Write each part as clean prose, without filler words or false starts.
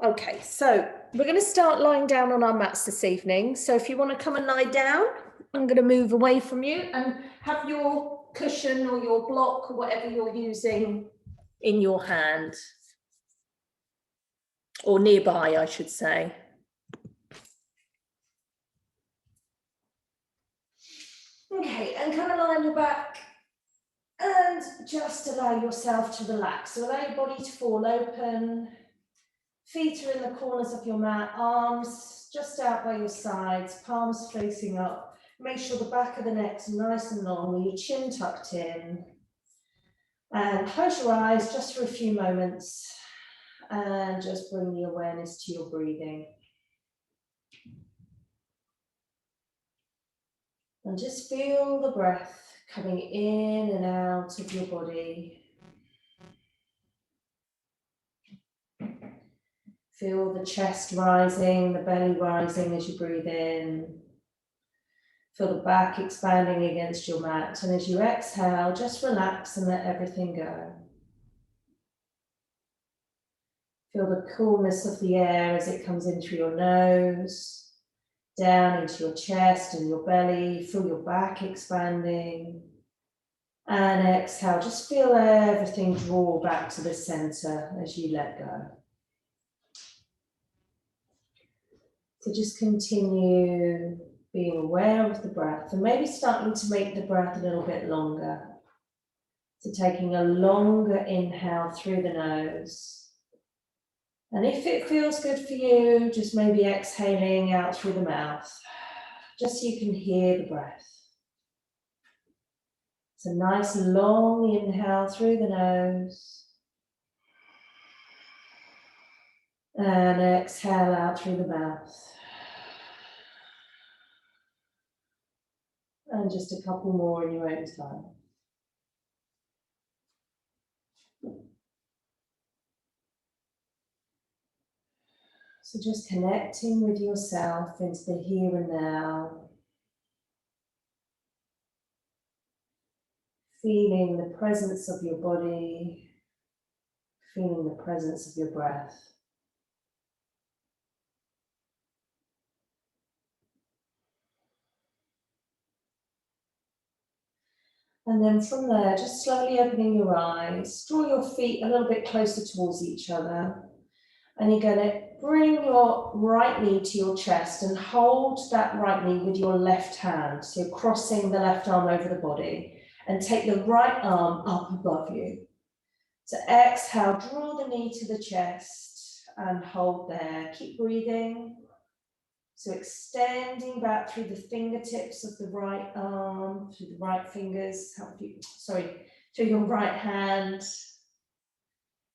Okay, so we're going to start lying down on our mats this evening. So if you want to come and lie down, I'm going to move away from you and have your cushion or your block or whatever you're using in your hand. Or nearby, I should say. Okay, and come and lie on your back and just allow yourself to relax. So allow your body to fall open. Feet are in the corners of your mat, arms just out by your sides, palms facing up. Make sure the back of the neck's nice and long, your chin tucked in. And close your eyes just for a few moments and just bring the awareness to your breathing. And just feel the breath coming in and out of your body. Feel the chest rising, the belly rising as you breathe in. Feel the back expanding against your mat. And as you exhale, just relax and let everything go. Feel the coolness of the air as it comes in through your nose, down into your chest and your belly. Feel your back expanding. And exhale, just feel everything draw back to the center as you let go. So just continue being aware of the breath and maybe starting to make the breath a little bit longer. So taking a longer inhale through the nose. And if it feels good for you, just maybe exhaling out through the mouth, just so you can hear the breath. So nice long inhale through the nose. And exhale out through the mouth. And just a couple more in your own time. So just connecting with yourself into the here and now. Feeling the presence of your body. Feeling the presence of your breath. And then from there, just slowly opening your eyes, draw your feet a little bit closer towards each other. And you're going to bring your right knee to your chest and hold that right knee with your left hand. So you're crossing the left arm over the body and take the right arm up above you. So exhale, draw the knee to the chest and hold there. Keep breathing. So extending back through the fingertips of the right arm, through the right fingers, through your right hand.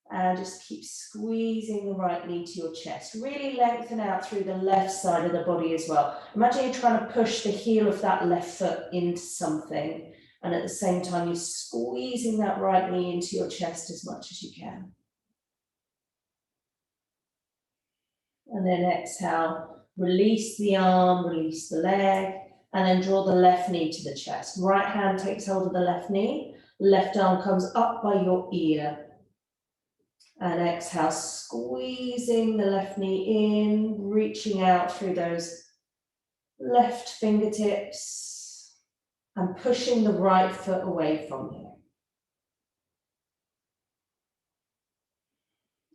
And just keep squeezing the right knee to your chest. Really lengthen out through the left side of the body as well. Imagine you're trying to push the heel of that left foot into something. And at the same time, you're squeezing that right knee into your chest as much as you can. And then exhale. Release the arm, release the leg, and then draw the left knee to the chest. Right hand takes hold of the left knee, left arm comes up by your ear. And exhale, squeezing the left knee in, reaching out through those left fingertips and pushing the right foot away from you.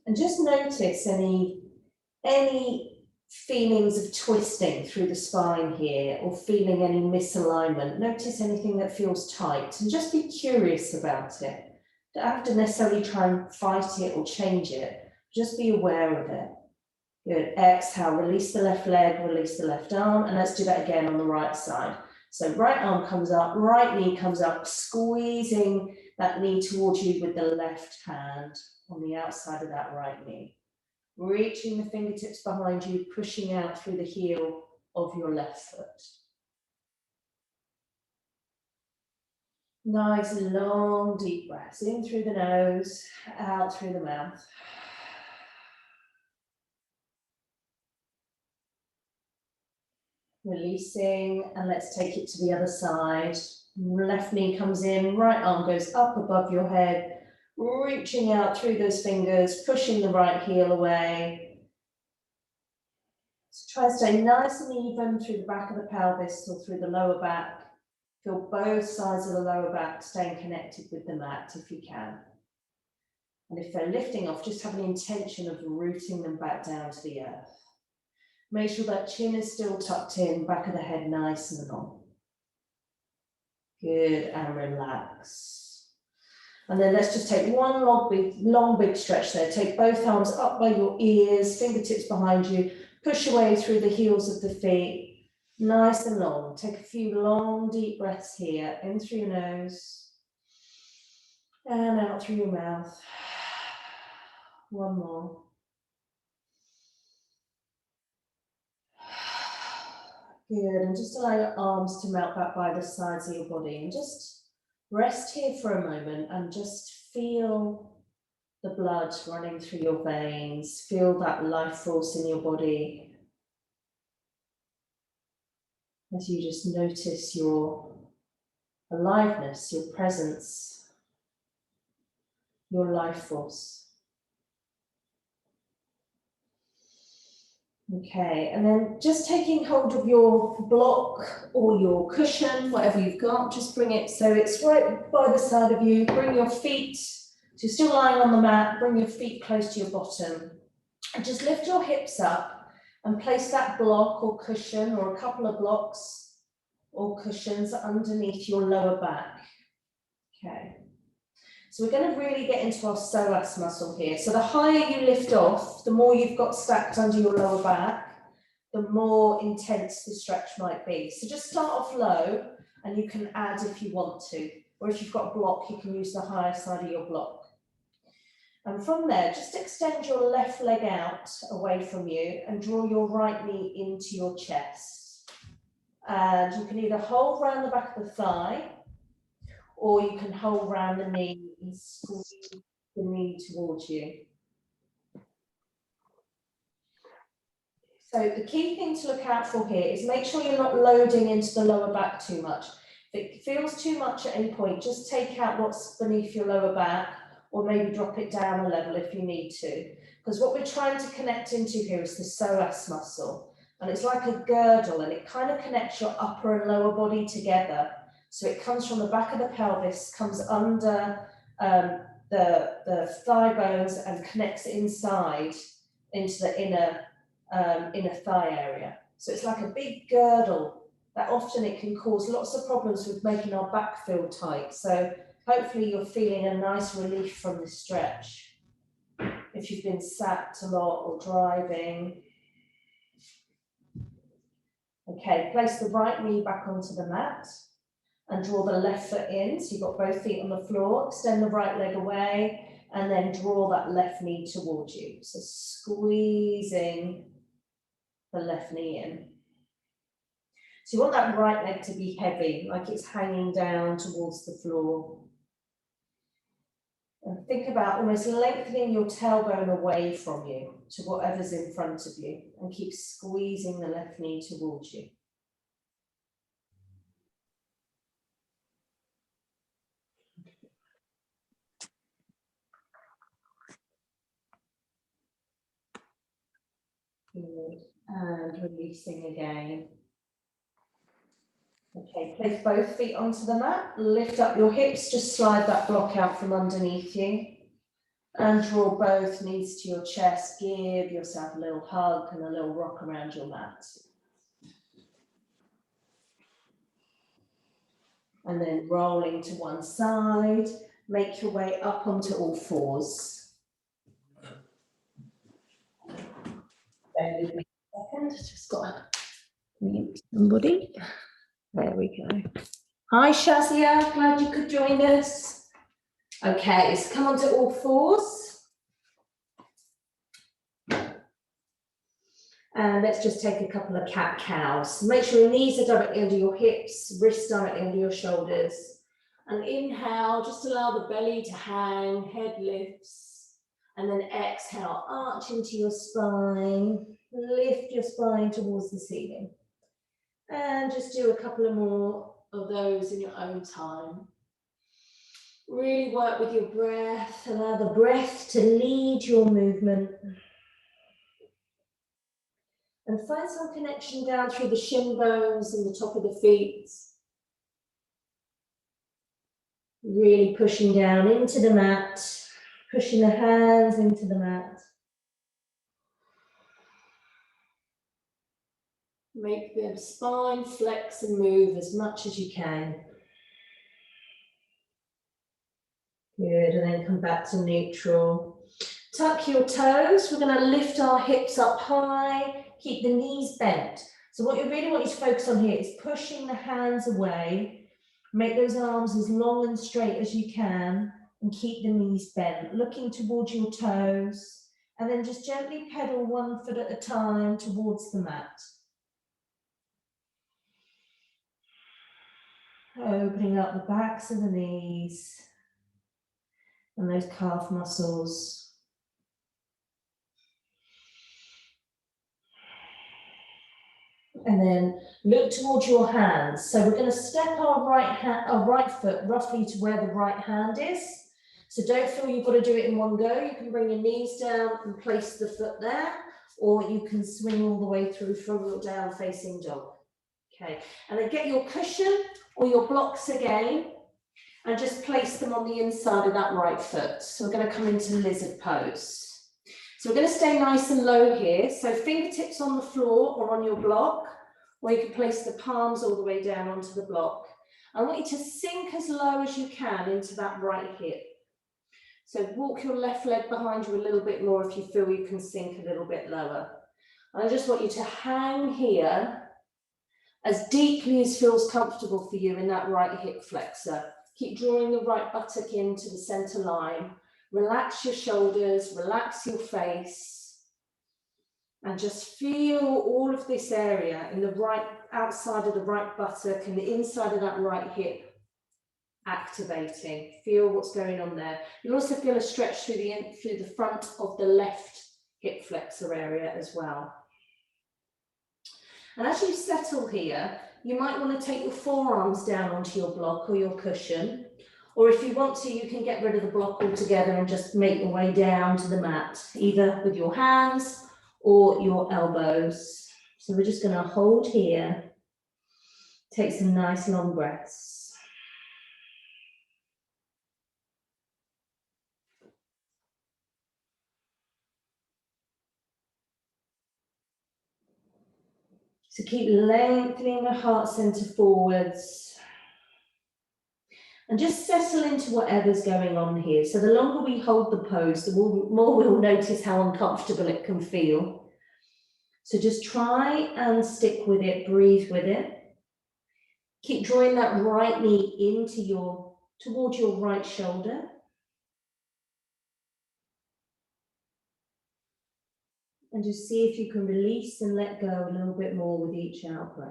And just notice any feelings of twisting through the spine here or feeling any misalignment. Notice anything that feels tight and just be curious about it. Don't have to necessarily try and fight it or change it. Just be aware of it. Good. Exhale, release the left leg, release the left arm, and let's do that again on the right side. So right arm comes up, right knee comes up, squeezing that knee towards you with the left hand on the outside of that right knee. Reaching the fingertips behind you, pushing out through the heel of your left foot. Nice long deep breaths in through the nose, out through the mouth. Releasing, and let's take it to the other side. Left knee comes in, right arm goes up above your head, reaching out through those fingers, pushing the right heel away. So try to stay nice and even through the back of the pelvis or through the lower back. Feel both sides of the lower back staying connected with the mat if you can. And if they're lifting off, just have an intention of rooting them back down to the earth. Make sure that chin is still tucked in, back of the head nice and long. Good, and relax. And then let's just take one long big stretch there. Take both arms up by your ears, fingertips behind you. Push away through the heels of the feet. Nice and long. Take a few long, deep breaths here. In through your nose. And out through your mouth. One more. Good. And just allow your arms to melt back by the sides of your body. And just rest here for a moment and just feel the blood running through your veins. Feel that life force in your body. As you just notice your aliveness, your presence, your life force. Okay, and then just taking hold of your block or your cushion, whatever you've got, just bring it so it's right by the side of you. Bring your feet, so you're still lying on the mat, bring your feet close to your bottom. And just lift your hips up and place that block or cushion or a couple of blocks or cushions underneath your lower back. Okay. So we're going to really get into our psoas muscle here. So the higher you lift off, the more you've got stacked under your lower back, the more intense the stretch might be. So just start off low and you can add if you want to. Or if you've got a block, you can use the higher side of your block. And from there, just extend your left leg out away from you and draw your right knee into your chest. And you can either hold around the back of the thigh, or you can hold around the knee and squeeze the knee towards you. So the key thing to look out for here is make sure you're not loading into the lower back too much. If it feels too much at any point, just take out what's beneath your lower back, or maybe drop it down a level if you need to. Because what we're trying to connect into here is the psoas muscle. And it's like a girdle, and it kind of connects your upper and lower body together. So it comes from the back of the pelvis, comes under the thigh bones and connects inside into the inner thigh area. So it's like a big girdle that often it can cause lots of problems with making our back feel tight. So hopefully you're feeling a nice relief from the stretch. If you've been sat a lot or driving. Okay, place the right knee back onto the mat and draw the left foot in. So you've got both feet on the floor, extend the right leg away and then draw that left knee towards you. So squeezing the left knee in. So you want that right leg to be heavy, like it's hanging down towards the floor. And think about almost lengthening your tailbone away from you to whatever's in front of you, and keep squeezing the left knee towards you. Good. And releasing again. Okay, place both feet onto the mat, lift up your hips, just slide that block out from underneath you and draw both knees to your chest. Give yourself a little hug and a little rock around your mat. And then rolling to one side, make your way up onto all fours. Bear with me a second, just got to mute somebody. There we go. Hi Shazia, glad you could join us. Okay, so come onto all fours. And let's just take a couple of cat-cows. Make sure your knees are directly under your hips, wrists directly under your shoulders. And inhale, just allow the belly to hang, head lifts. And then exhale, arch into your spine, lift your spine towards the ceiling. And just do a couple of more of those in your own time. Really work with your breath, allow the breath to lead your movement. And find some connection down through the shin bones and the top of the feet. Really pushing down into the mat, pushing the hands into the mat. Make the spine flex and move as much as you can. Good, and then come back to neutral. Tuck your toes. We're going to lift our hips up high, keep the knees bent. So what you really want you to focus on here is pushing the hands away. Make those arms as long and straight as you can and keep the knees bent, looking towards your toes, and then just gently pedal 1 foot at a time towards the mat. Opening up the backs of the knees and those calf muscles. And then look towards your hands. So we're going to step our right foot roughly to where the right hand is. So don't feel you've got to do it in one go. You can bring your knees down and place the foot there, or you can swing all the way through from your down facing dog. Okay, and then get your cushion or your blocks again and just place them on the inside of that right foot. So we're going to come into lizard pose. So we're going to stay nice and low here. So fingertips on the floor or on your block, or you can place the palms all the way down onto the block. I want you to sink as low as you can into that right hip. So walk your left leg behind you a little bit more if you feel you can sink a little bit lower. And I just want you to hang here as deeply as feels comfortable for you in that right hip flexor. Keep drawing the right buttock into the center line. Relax your shoulders, relax your face, and just feel all of this area in the right outside of the right buttock and the inside of that right hip activating. Feel what's going on there. You'll also feel a stretch through the front of the left hip flexor area as well. And as you settle here, you might want to take your forearms down onto your block or your cushion. Or if you want to, you can get rid of the block altogether and just make your way down to the mat, either with your hands or your elbows. So we're just going to hold here. Take some nice long breaths. So keep lengthening the heart center forwards. And just settle into whatever's going on here. So the longer we hold the pose, the more we'll notice how uncomfortable it can feel. So just try and stick with it, breathe with it. Keep drawing that right knee towards your right shoulder. And just see if you can release and let go a little bit more with each out breath.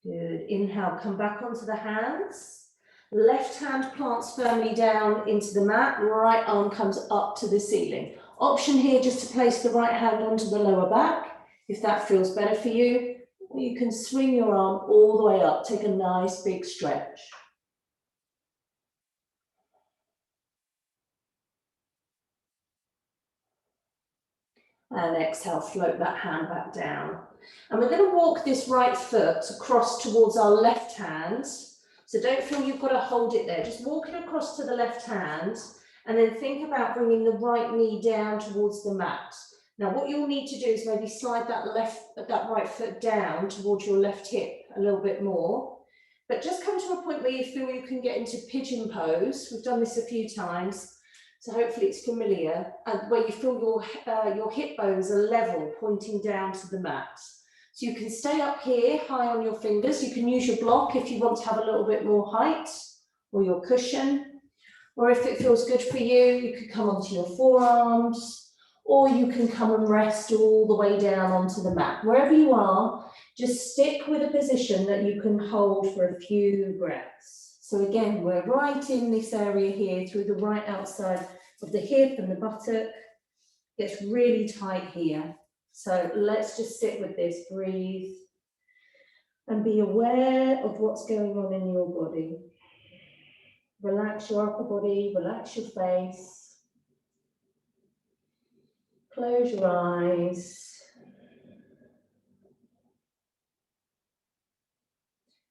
Good. Inhale, come back onto the hands. Left hand plants firmly down into the mat. Right arm comes up to the ceiling. Option here just to place the right hand onto the lower back, if that feels better for you. Or you can swing your arm all the way up. Take a nice big stretch. And exhale, float that hand back down. And we're going to walk this right foot across towards our left hand. So don't feel you've got to hold it there. Just walk it across to the left hand and then think about bringing the right knee down towards the mat. Now what you'll need to do is maybe slide that right foot down towards your left hip a little bit more. But just come to a point where you feel you can get into pigeon pose. We've done this a few times. So hopefully it's familiar, and where you feel your hip bones are level, pointing down to the mat. So you can stay up here, high on your fingers. You can use your block if you want to have a little bit more height, or your cushion. Or if it feels good for you, you could come onto your forearms, or you can come and rest all the way down onto the mat. Wherever you are, just stick with a position that you can hold for a few breaths. So again, we're right in this area here through the right outside of the hip and the buttock. Gets really tight here. So let's just sit with this, breathe, and be aware of what's going on in your body. Relax your upper body, relax your face. Close your eyes.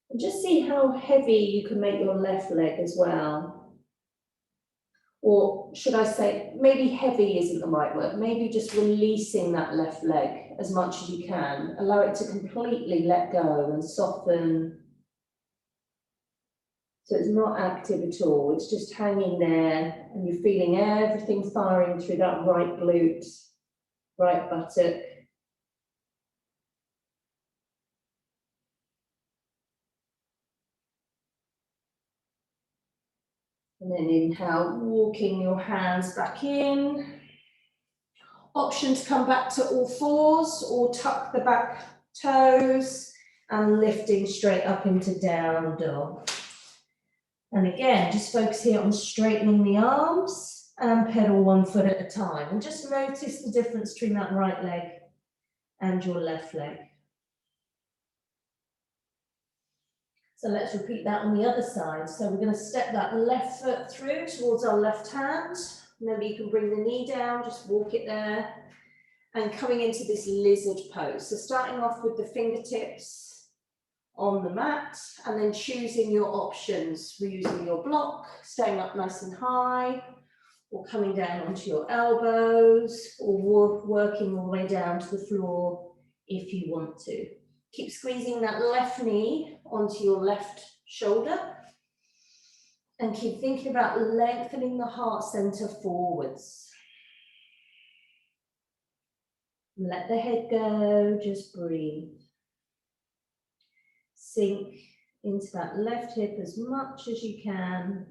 And just see how heavy you can make your left leg as well. Or should I say, maybe heavy isn't the right word, maybe just releasing that left leg as much as you can. Allow it to completely let go and soften. So it's not active at all, it's just hanging there and you're feeling everything firing through that right glute, right buttock. And then inhale, walking your hands back in. Option to come back to all fours or tuck the back toes and lifting straight up into down dog. And again, just focus here on straightening the arms and pedal one foot at a time. And just notice the difference between that right leg and your left leg. So let's repeat that on the other side. So we're going to step that left foot through towards our left hand. Maybe you can bring the knee down, just walk it there. And coming into this lizard pose. So starting off with the fingertips on the mat and then choosing your options. We're using your block, staying up nice and high, or coming down onto your elbows, or working all the way down to the floor if you want to. Keep squeezing that left knee onto your left shoulder and keep thinking about lengthening the heart center forwards. Let the head go, just breathe. Sink into that left hip as much as you can.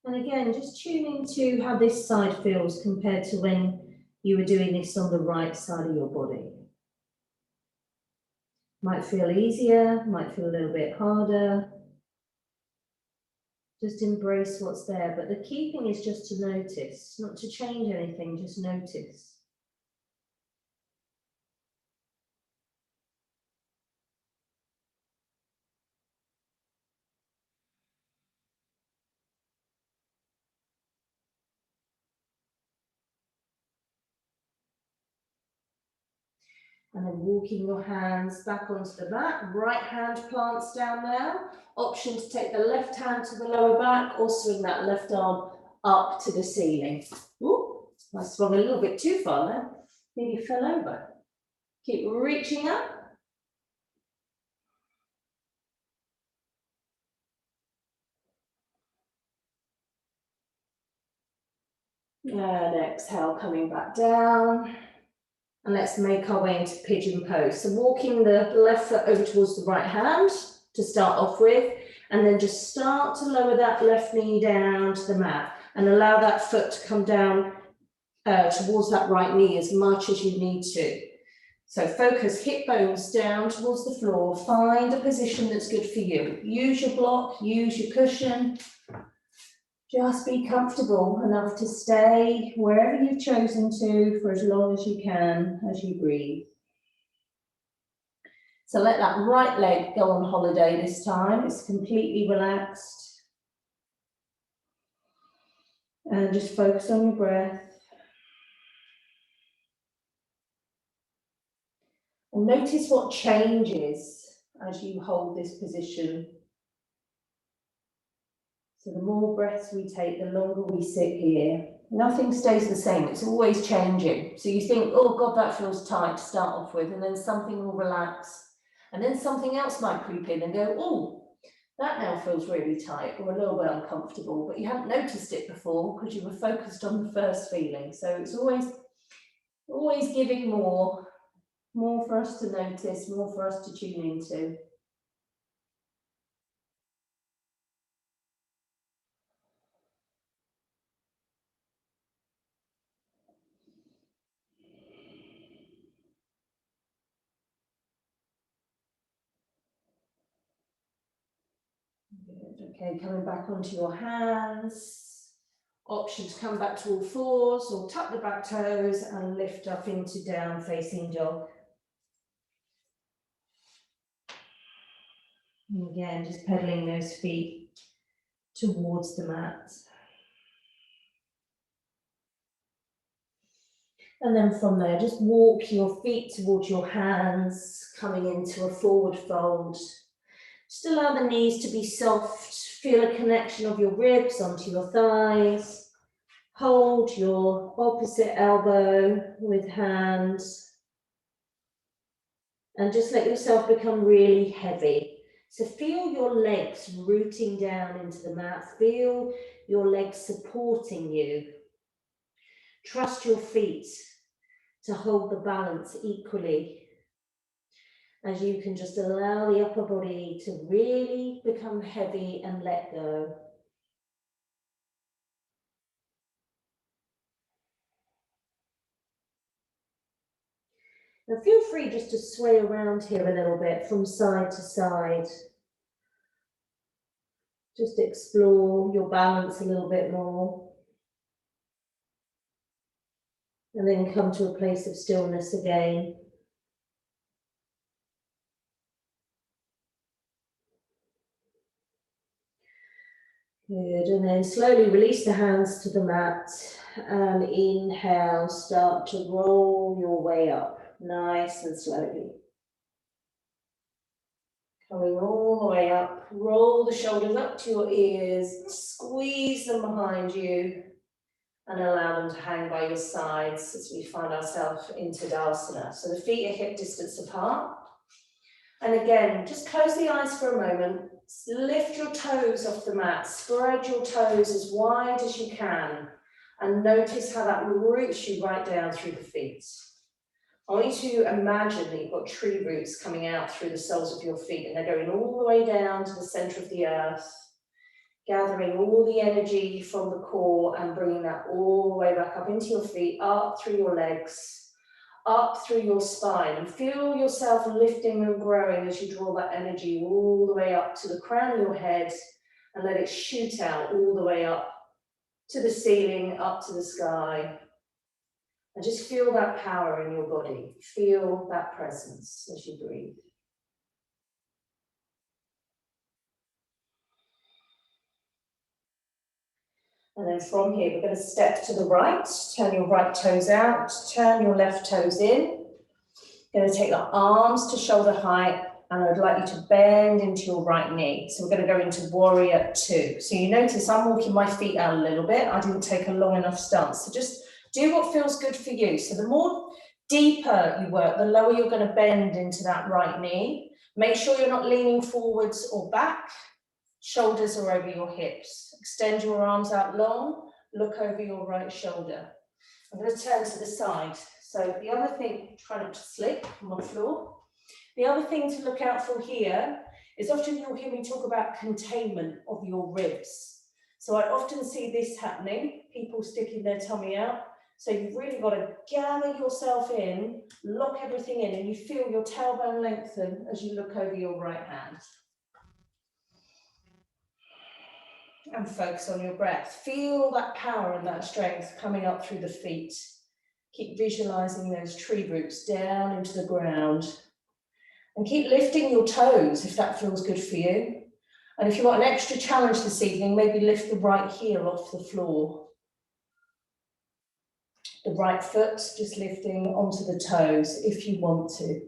And again, just tune into how this side feels compared to when you were doing this on the right side of your body. Might feel easier, might feel a little bit harder. Just embrace what's there. But the key thing is just to notice, not to change anything, just notice. And then walking your hands back onto the mat. Right hand plants down now. Option to take the left hand to the lower back or swing that left arm up to the ceiling. Ooh, I swung a little bit too far there. Nearly fell over. Keep reaching up. And exhale, coming back down. And let's make our way into pigeon pose. So walking the left foot over towards the right hand to start off with, and then just start to lower that left knee down to the mat and allow that foot to come down towards that right knee as much as you need to. So focus hip bones down towards the floor. Find a position that's good for you. Use your block, use your cushion. Just be comfortable enough to stay wherever you've chosen to for as long as you can as you breathe. So let that right leg go on holiday this time. It's completely relaxed. And just focus on your breath. And notice what changes as you hold this position. So the more breaths we take, the longer we sit here. Nothing stays the same, it's always changing. So you think, oh God, that feels tight to start off with, and then something will relax. And then something else might creep in and go, oh, that now feels really tight or a little bit uncomfortable, but you hadn't noticed it before because you were focused on the first feeling. So it's always giving more for us to notice, more for us to tune into. Good. Okay, coming back onto your hands. Option to come back to all fours or tuck the back toes and lift up into down facing dog. And again, just pedaling those feet towards the mat. And then from there, just walk your feet towards your hands, coming into a forward fold. Just allow the knees to be soft. Feel a connection of your ribs onto your thighs. Hold your opposite elbow with hands. And just let yourself become really heavy. So feel your legs rooting down into the mat. Feel your legs supporting you. Trust your feet to hold the balance equally, as you can just allow the upper body to really become heavy and let go. Now feel free just to sway around here a little bit from side to side. Just explore your balance a little bit more. And then come to a place of stillness again. Good, and then slowly release the hands to the mat and inhale, start to roll your way up, nice and slowly. Coming all the way up, roll the shoulders up to your ears, squeeze them behind you and allow them to hang by your sides as we find ourselves in Tadasana. So the feet are hip distance apart. And again, just close the eyes for a moment, lift your toes off the mat, spread your toes as wide as you can, and notice how that roots you right down through the feet. I want you to imagine that you've got tree roots coming out through the soles of your feet, and they're going all the way down to the center of the earth, gathering all the energy from the core and bringing that all the way back up into your feet, up through your legs, up through your spine, and feel yourself lifting and growing as you draw that energy all the way up to the crown of your head and let it shoot out all the way up to the ceiling, up to the sky. And just feel that power in your body. Feel that presence as you breathe. And then from here, we're going to step to the right, turn your right toes out, turn your left toes in. You're going to take the arms to shoulder height, and I'd like you to bend into your right knee. So we're going to go into warrior two. So you notice I'm walking my feet out a little bit. I didn't take a long enough stance. So just do what feels good for you. So the more deeper you work, the lower you're going to bend into that right knee. Make sure you're not leaning forwards or back. Shoulders are over your hips. Extend your arms out long. Look over your right shoulder. I'm going to turn to the side. So the other thing, try not to slip on the floor. The other thing to look out for here is often you'll hear me talk about containment of your ribs. So I often see this happening, people sticking their tummy out. So you've really got to gather yourself in, lock everything in, and you feel your tailbone lengthen as you look over your right hand. And focus on your breath. Feel that power and that strength coming up through the feet. Keep visualizing those tree roots down into the ground. And keep lifting your toes if that feels good for you. And if you want an extra challenge this evening, maybe lift the right heel off the floor. The right foot just lifting onto the toes if you want to.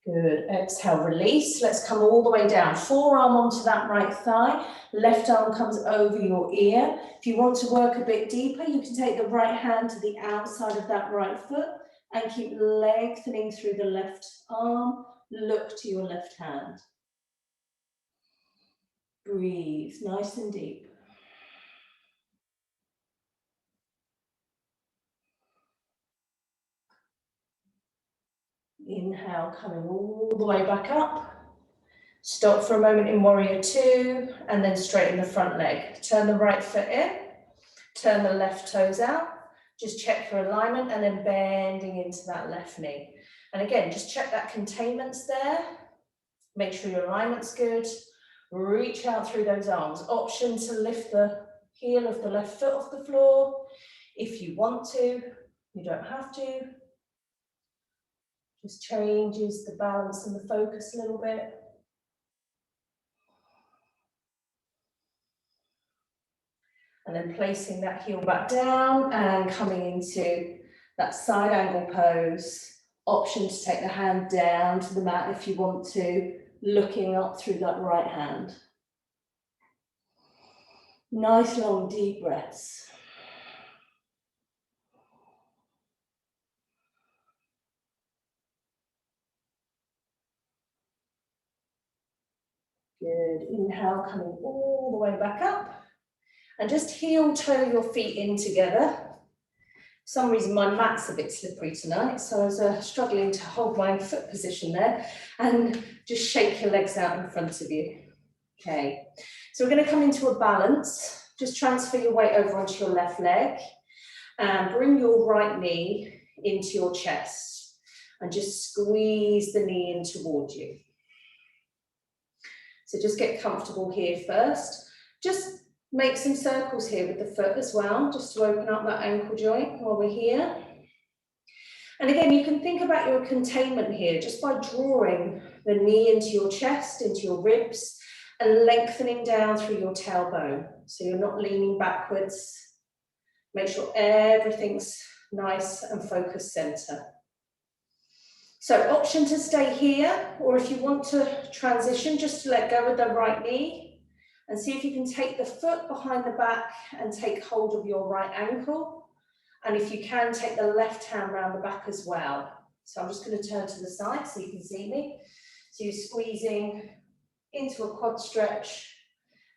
Good, exhale, release. Let's come all the way down. Forearm onto that right thigh. Left arm comes over your ear. If you want to work a bit deeper, you can take the right hand to the outside of that right foot and keep lengthening through the left arm. Look to your left hand. Breathe, nice and deep. Inhale, coming all the way back up. Stop for a moment in warrior two, and then straighten the front leg. Turn the right foot in, turn the left toes out. Just check for alignment and then bending into that left knee. And again, just check that containment's there. Make sure your alignment's good. Reach out through those arms. Option to lift the heel of the left foot off the floor. If you want to, you don't have to. Just changes the balance and the focus a little bit. And then placing that heel back down and coming into that side angle pose. Option to take the hand down to the mat if you want to, looking up through that right hand. Nice long deep breaths. Good, inhale, coming all the way back up. And just heel toe your feet in together. For some reason my mat's a bit slippery tonight, so I was struggling to hold my foot position there. And just shake your legs out in front of you. Okay, so we're going to come into a balance. Just transfer your weight over onto your left leg. And bring your right knee into your chest. And just squeeze the knee in towards you. So just get comfortable here first. Just make some circles here with the foot as well, just to open up that ankle joint while we're here. And again, you can think about your containment here just by drawing the knee into your chest, into your ribs, and lengthening down through your tailbone. So you're not leaning backwards. Make sure everything's nice and focused center. So option to stay here, or if you want to transition, just to let go of the right knee and see if you can take the foot behind the back and take hold of your right ankle. And if you can, take the left hand around the back as well. So I'm just going to turn to the side so you can see me. So you're squeezing into a quad stretch.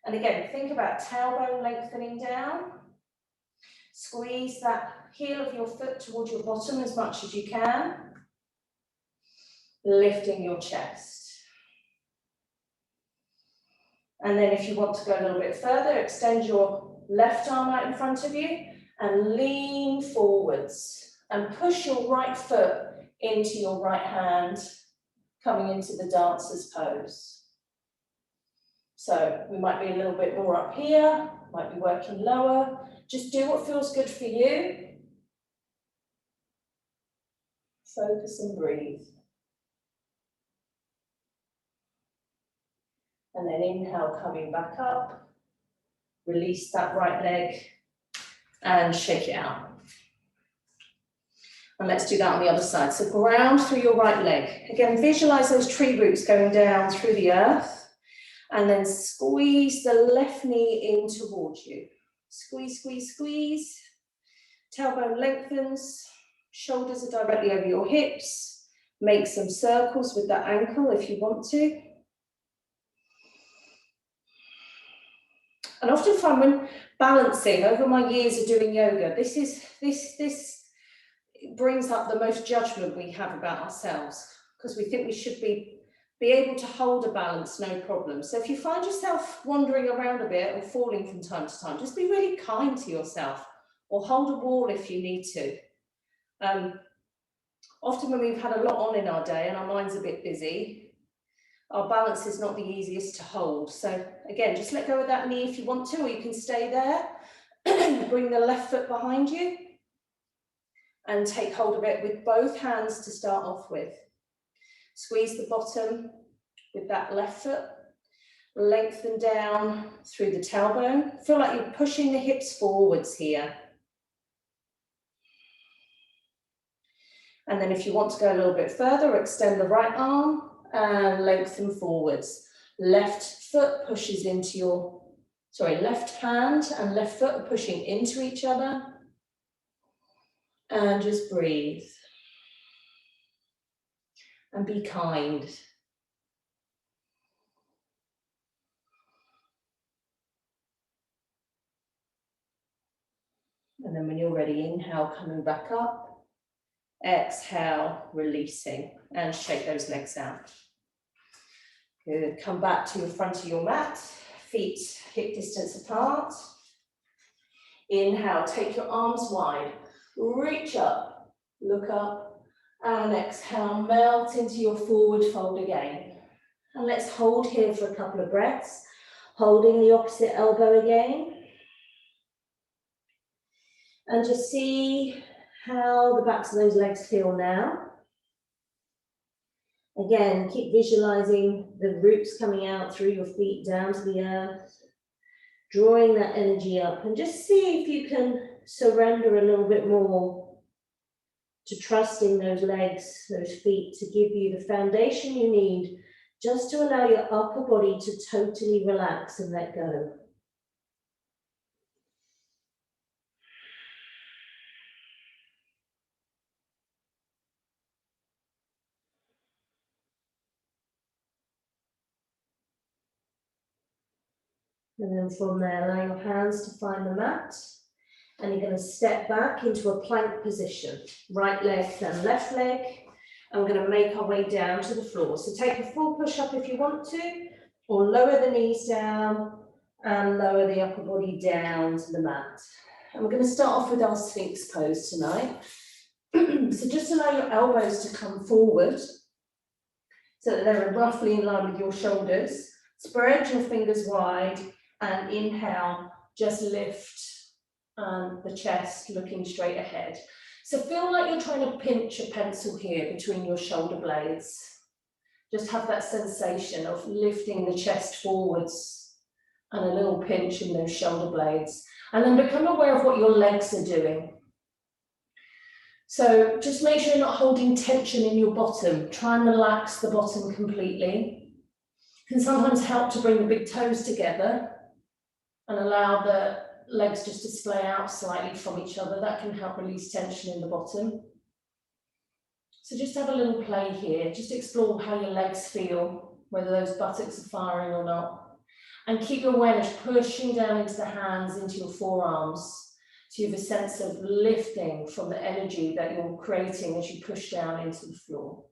And again, think about tailbone lengthening down. Squeeze that heel of your foot towards your bottom as much as you can. Lifting your chest. And then if you want to go a little bit further, extend your left arm out in front of you and lean forwards and push your right foot into your right hand, coming into the dancer's pose. So we might be a little bit more up here, might be working lower. Just do what feels good for you. Focus and breathe. And then inhale, coming back up. Release that right leg and shake it out. And let's do that on the other side. So ground through your right leg. Again, visualize those tree roots going down through the earth. And then squeeze the left knee in towards you. Squeeze, squeeze, squeeze. Tailbone lengthens. Shoulders are directly over your hips. Make some circles with that ankle if you want to. And often find when balancing, over my years of doing yoga, this brings up the most judgment we have about ourselves, because we think we should be able to hold a balance, no problem. So if you find yourself wandering around a bit or falling from time to time, just be really kind to yourself, or hold a wall if you need to. Often when we've had a lot on in our day and our mind's a bit busy, our balance is not the easiest to hold. So again, just let go of that knee if you want to, or you can stay there. Bring the left foot behind you and take hold of it with both hands to start off with. Squeeze the bottom with that left foot. Lengthen down through the tailbone. Feel like you're pushing the hips forwards here. And then if you want to go a little bit further, extend the right arm and lengthen forwards. Left foot pushes into your, left hand and left foot are pushing into each other. And just breathe. And be kind. And then when you're ready, inhale, coming back up. Exhale, releasing, and shake those legs out. Good, come back to the front of your mat, feet hip distance apart. Inhale, take your arms wide, reach up, look up, and exhale, melt into your forward fold again. And let's hold here for a couple of breaths, holding the opposite elbow again. And just see how the backs of those legs feel now. Again, keep visualizing the roots coming out through your feet down to the earth, drawing that energy up, and just see if you can surrender a little bit more to trusting those legs, those feet, to give you the foundation you need just to allow your upper body to totally relax and let go. And then from there, allow your hands to find the mat. And you're going to step back into a plank position. Right leg, then left leg. And we're going to make our way down to the floor. So take a full push up if you want to, or lower the knees down and lower the upper body down to the mat. And we're going to start off with our Sphinx pose tonight. So just allow your elbows to come forward so that they're roughly in line with your shoulders. Spread your fingers wide and inhale, just lift the chest looking straight ahead. So feel like you're trying to pinch a pencil here between your shoulder blades. Just have that sensation of lifting the chest forwards and a little pinch in those shoulder blades. And then become aware of what your legs are doing. So just make sure you're not holding tension in your bottom. Try and relax the bottom completely. Can sometimes help to bring the big toes together and allow the legs just to splay out slightly from each other. That can help release tension in the bottom. So just have a little play here. Just explore how your legs feel, whether those buttocks are firing or not. And keep your awareness pushing down into the hands, into your forearms. So you have a sense of lifting from the energy that you're creating as you push down into the floor.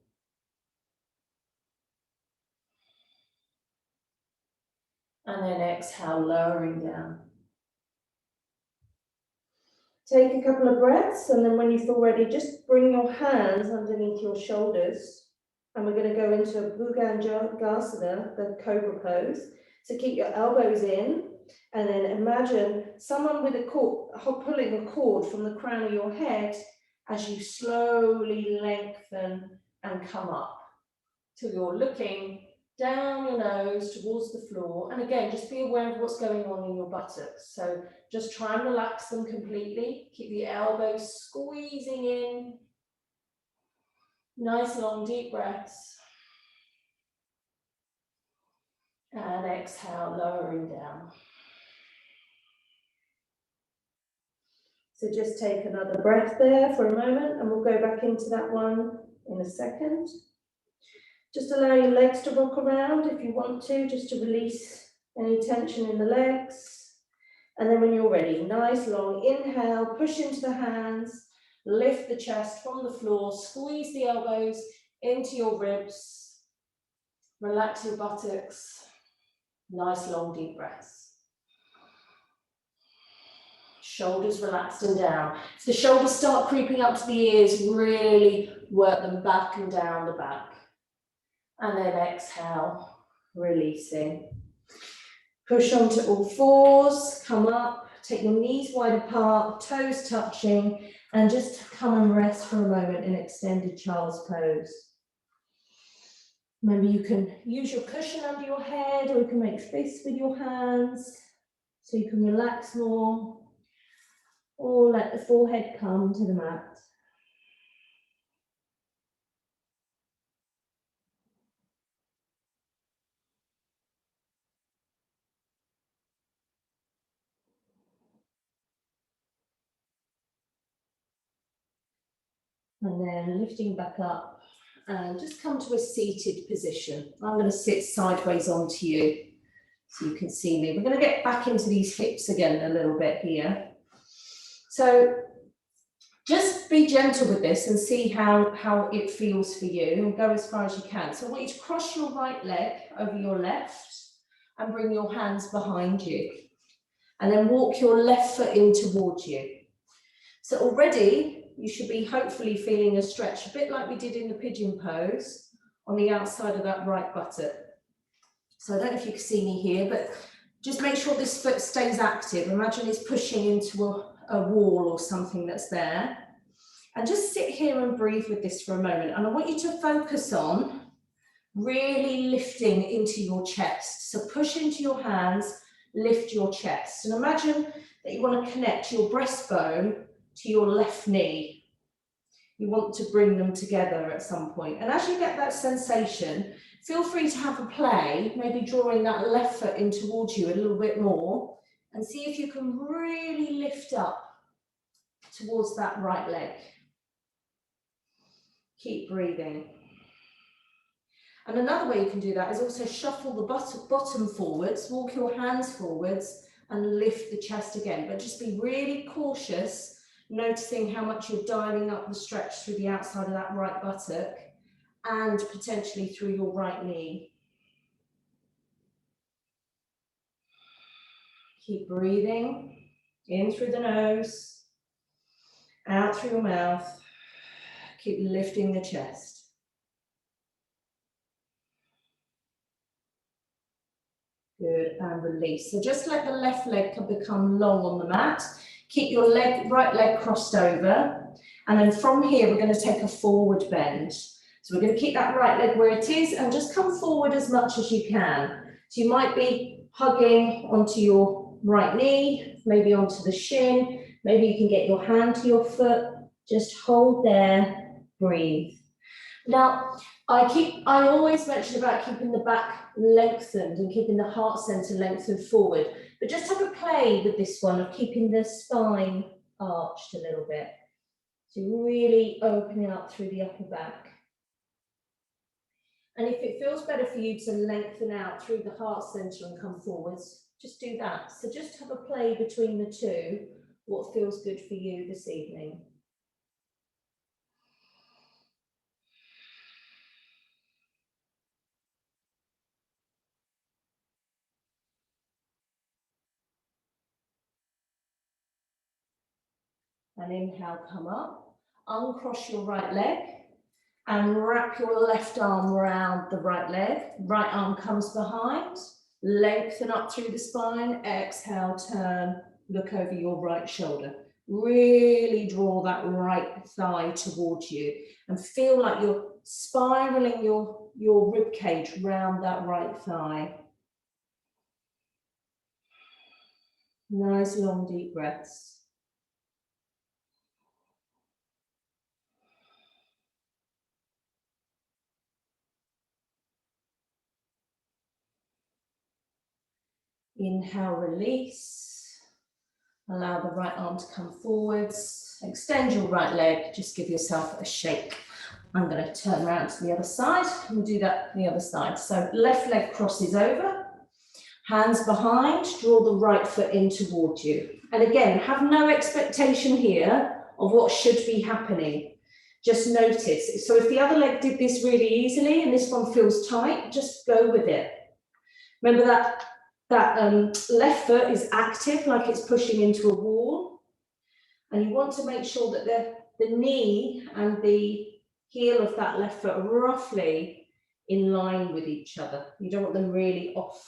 And then exhale, lowering down. Take a couple of breaths, and then when you feel ready, just bring your hands underneath your shoulders. And we're going to go into Bhujangasana, the cobra pose. So keep your elbows in, and then imagine someone with a cord, pulling a cord from the crown of your head as you slowly lengthen and come up till you're looking down your nose towards the floor. And again, just be aware of what's going on in your buttocks. So just try and relax them completely. Keep the elbows squeezing in. Nice long deep breaths. And exhale, lowering down. So just take another breath there for a moment, and we'll go back into that one in a second. Just allow your legs to rock around if you want to, just to release any tension in the legs. And then when you're ready, nice long inhale, push into the hands, lift the chest from the floor, squeeze the elbows into your ribs, relax your buttocks. Nice long deep breaths. Shoulders relaxed and down. If the shoulders start creeping up to the ears, really work them back and down the back. And then exhale, releasing. Push onto all fours, come up, take your knees wide apart, toes touching, and just come and rest for a moment in extended child's pose. Maybe you can use your cushion under your head, or you can make fists with your hands so you can relax more, or let the forehead come to the mat. And then lifting back up. And just come to a seated position. I'm going to sit sideways onto you so you can see me. We're going to get back into these hips again a little bit here. So just be gentle with this and see how it feels for you, and go as far as you can. So I want you to cross your right leg over your left and bring your hands behind you. And then walk your left foot in towards you. So already, you should be hopefully feeling a stretch, a bit like we did in the pigeon pose, on the outside of that right buttock. So I don't know if you can see me here, but just make sure this foot stays active. Imagine it's pushing into a wall or something that's there. And just sit here and breathe with this for a moment. And I want you to focus on really lifting into your chest. So push into your hands, lift your chest. And imagine that you want to connect your breastbone to your left knee. You want to bring them together at some point. And as you get that sensation, feel free to have a play, maybe drawing that left foot in towards you a little bit more, and see if you can really lift up towards that right leg. Keep breathing. And another way you can do that is also shuffle the bottom forwards, walk your hands forwards and lift the chest again, but just be really cautious, noticing how much you're dialing up the stretch through the outside of that right buttock and potentially through your right knee. Keep breathing, in through the nose, out through your mouth. Keep lifting the chest. Good, and release. So just let the left leg become long on the mat. Keep your right leg crossed over. And then from here, we're going to take a forward bend. So we're going to keep that right leg where it is and just come forward as much as you can. So you might be hugging onto your right knee, maybe onto the shin. Maybe you can get your hand to your foot. Just hold there, breathe. Now, I always mention about keeping the back lengthened and keeping the heart center lengthened forward, but just have a play with this one of keeping the spine arched a little bit. So really opening up through the upper back. And if it feels better for you to lengthen out through the heart center and come forwards, just do that. So just have a play between the two, what feels good for you this evening. And inhale, come up, uncross your right leg and wrap your left arm around the right leg. Right arm comes behind, lengthen up through the spine, exhale, turn, look over your right shoulder. Really draw that right thigh towards you and feel like you're spiraling your rib cage round that right thigh. Nice long deep breaths. Inhale, release. Allow the right arm to come forwards. Extend your right leg. Just give yourself a shake. I'm going to turn around to the other side. We'll do that on the other side. So left leg crosses over. Hands behind. Draw the right foot in towards you. And again, have no expectation here of what should be happening. Just notice. So if the other leg did this really easily and this one feels tight, just go with it. Remember that left foot is active, like it's pushing into a wall. And you want to make sure that the knee and the heel of that left foot are roughly in line with each other. You don't want them really off.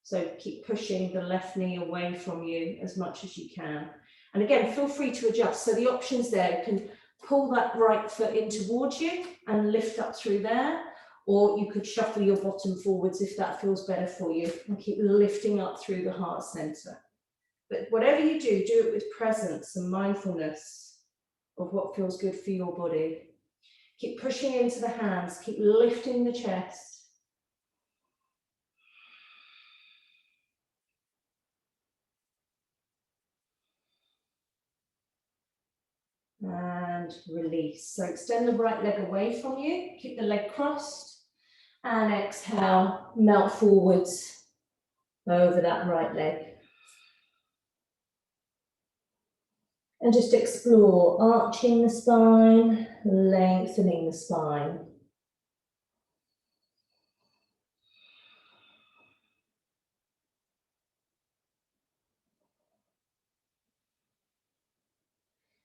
So keep pushing the left knee away from you as much as you can. And again, feel free to adjust. So the options there, you can pull that right foot in towards you and lift up through there. Or you could shuffle your bottom forwards if that feels better for you and keep lifting up through the heart center. But whatever you do, do it with presence and mindfulness of what feels good for your body. Keep pushing into the hands, keep lifting the chest. And release. So extend the right leg away from you, keep the leg crossed. And exhale, melt forwards over that right leg. And just explore arching the spine, lengthening the spine.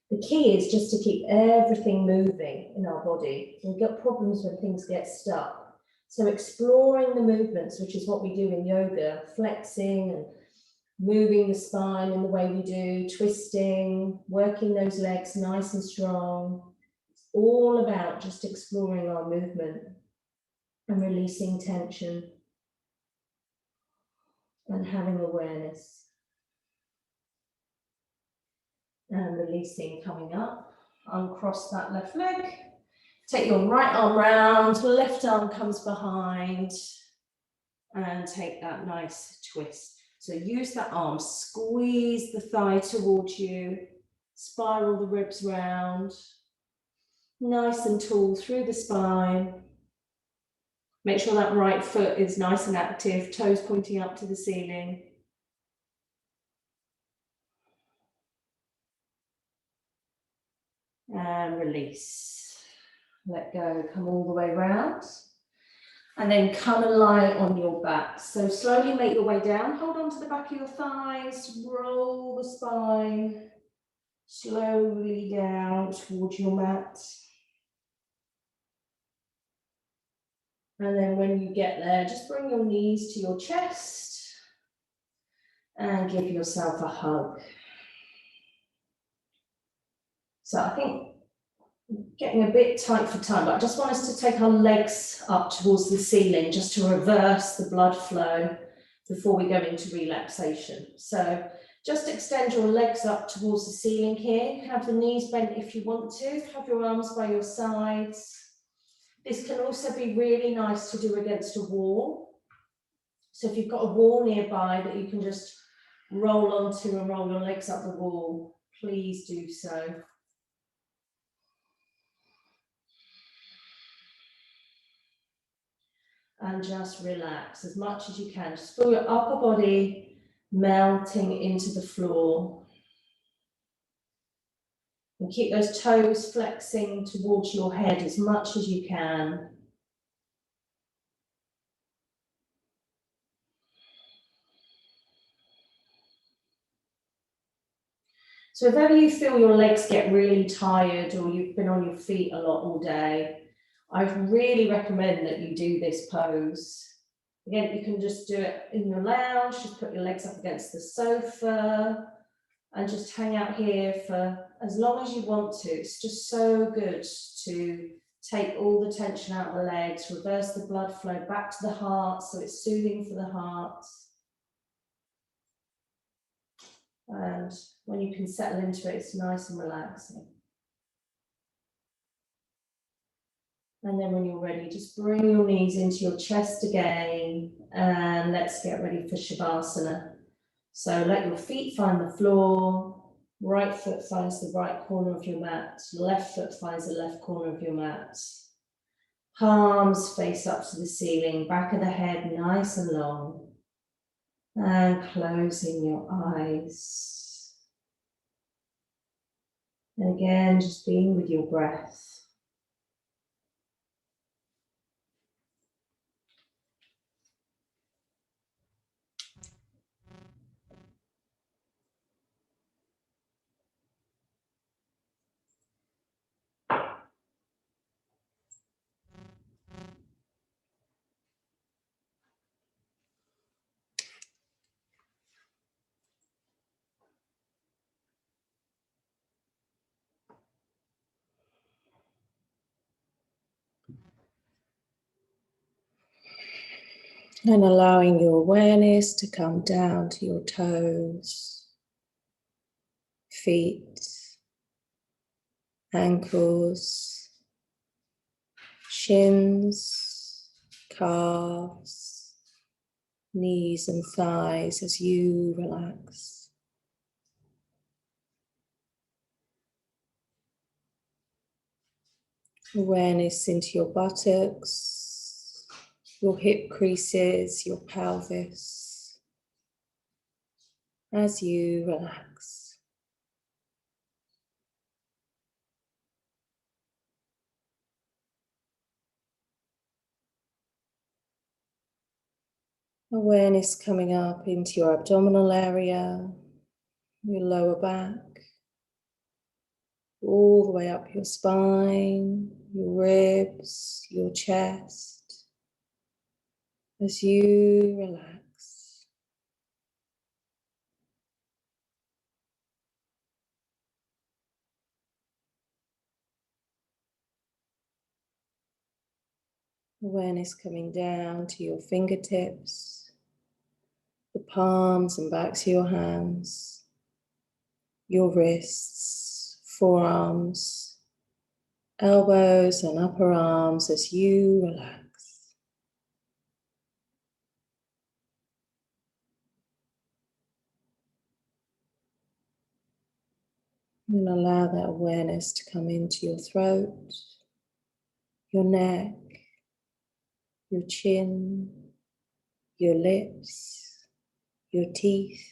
The key is just to keep everything moving in our body. We get problems when things get stuck. So exploring the movements, which is what we do in yoga, flexing and moving the spine in the way we do, twisting, working those legs nice and strong. It's all about just exploring our movement and releasing tension and having awareness. And releasing, coming up, uncross that left leg. Take your right arm round, left arm comes behind, and take that nice twist. So use that arm, squeeze the thigh towards you, spiral the ribs round, nice and tall through the spine. Make sure that right foot is nice and active, toes pointing up to the ceiling. And release. Let go, come all the way round. And then come and lie on your back. So slowly make your way down, hold on to the back of your thighs, roll the spine slowly down towards your mat. And then when you get there, just bring your knees to your chest and give yourself a hug. So I think getting a bit tight for time, but I just want us to take our legs up towards the ceiling just to reverse the blood flow before we go into relaxation. So just extend your legs up towards the ceiling here. You can have the knees bent if you want to. Have your arms by your sides. This can also be really nice to do against a wall. So if you've got a wall nearby that you can just roll onto and roll your legs up the wall, please do so. And just relax as much as you can. Just feel your upper body melting into the floor. And keep those toes flexing towards your head as much as you can. So if ever you feel your legs get really tired or you've been on your feet a lot all day, I really recommend that you do this pose. Again, you can just do it in your lounge, just put your legs up against the sofa and just hang out here for as long as you want to. It's just so good to take all the tension out of the legs, reverse the blood flow back to the heart, so it's soothing for the heart. And when you can settle into it, it's nice and relaxing. And then when you're ready, just bring your knees into your chest again, and let's get ready for Shavasana. So let your feet find the floor, right foot finds the right corner of your mat, left foot finds the left corner of your mat. Palms face up to the ceiling, back of the head nice and long. And closing your eyes. And again, just being with your breath. And allowing your awareness to come down to your toes, feet, ankles, shins, calves, knees and thighs as you relax. Awareness into your buttocks, your hip creases, your pelvis, as you relax. Awareness coming up into your abdominal area, your lower back, all the way up your spine, your ribs, your chest, as you relax. Awareness coming down to your fingertips, the palms and backs of your hands, your wrists, forearms, elbows and upper arms as you relax. And allow that awareness to come into your throat, your neck, your chin, your lips, your teeth,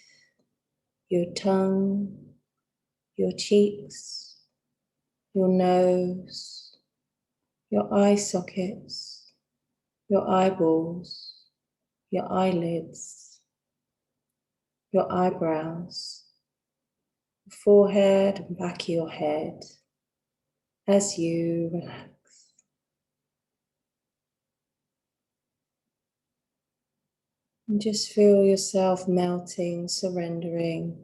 your tongue, your cheeks, your nose, your eye sockets, your eyeballs, your eyelids, your eyebrows, your forehead and back of your head as you relax. And just feel yourself melting, surrendering,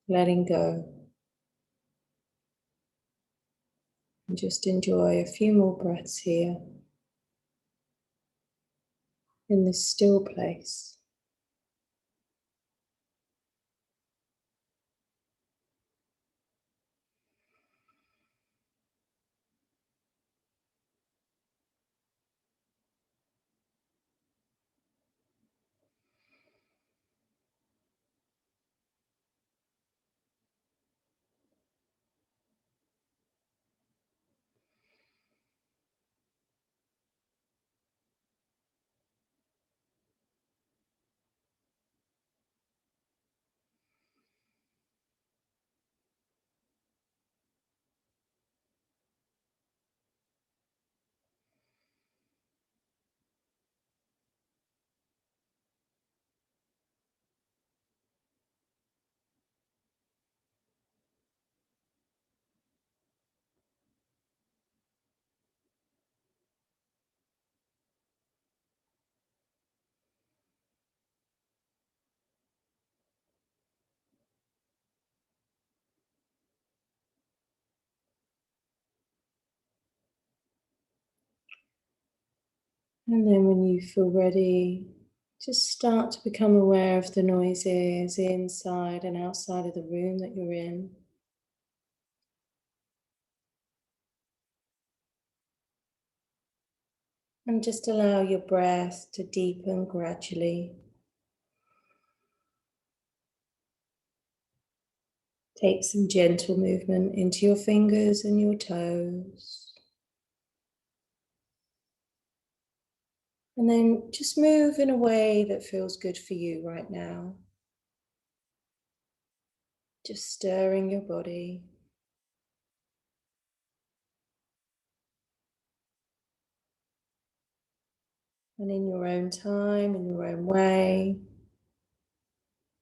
letting go. And just enjoy a few more breaths here in this still place. And then when you feel ready, just start to become aware of the noises inside and outside of the room that you're in. And just allow your breath to deepen gradually. Take some gentle movement into your fingers and your toes. And then just move in a way that feels good for you right now. Just stirring your body. And in your own time, in your own way,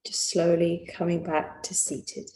just slowly coming back to seated.